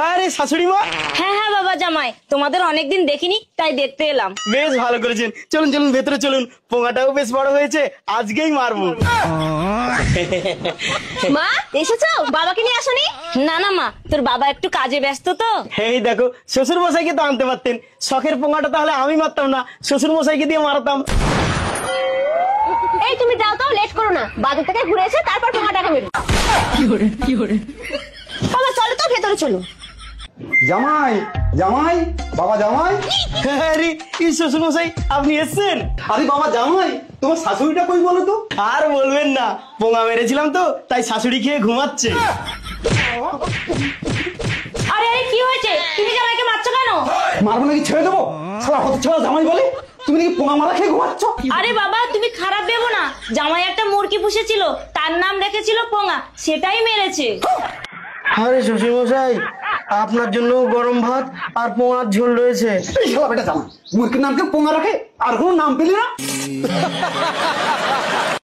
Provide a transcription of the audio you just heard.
আরে শাশুড়ি মা। হ্যাঁ হ্যাঁ বাবা জামাই, তোমাদের অনেকদিন দেখিনি তাই দেখতে এলাম। বেশ ভালো করেছেন, চলুন চলুন ভেতরে চলুন, পোঙাটাও বেশ বড় হয়েছে, আজকেই মারবো। মা এসেছো? বাবাকে নিয়ে আসোনি? না না মা, তোর বাবা একটু কাজে ব্যস্ত তো। এই দেখো, শ্বশুর মশাইকে তো আনতে পারতেন, শখের পোঙাটা তাহলে আমি মারতাম না, শ্বশুর মশাইকে দিয়ে মারতাম। এই তুমি যাও তো, লেট করো না, বাজার থেকে ঘুরে এসে তারপর পোঙাটাকে মেরো। বাবা চলো তো, ভেতরে চলো। জামাই জামাই, বাবা জামাই। আরে এই শ্বশুর মশাই আপনি এসেছেন? আরে বাবা জামাই, তোমার শাশুড়িটা কই বলো তো? আর বলবেন না, পোঙা মেরেছিলাম তো তাই শাশুড়ি খেয়ে ঘুমাচ্ছে। আরে আরে কি হয়েছে? তুমি জামাইকে মারছো কেন? মারবো নাকি ছেড়ে দেবো? সারা হতে ছেড়ে জামাই বলে তুমি নাকি পোঙা মারা খেয়ে ঘুমাচ্ছ? আরে বাবা তুমি খারাপ ভেবো না, জামাই একটা মুরগি পুষেছিল, তার নাম রেখেছিল পোঙা, সেটাই মেরেছে। আরে শ্বশুর মশাই, আপনার জন্য গরম ভাত আর পোঙার ঝোল রয়েছে। এই শালা বেটা জামাই, মুরগির নামকে পোঙা রাখে আর কোনো নাম পেলি না?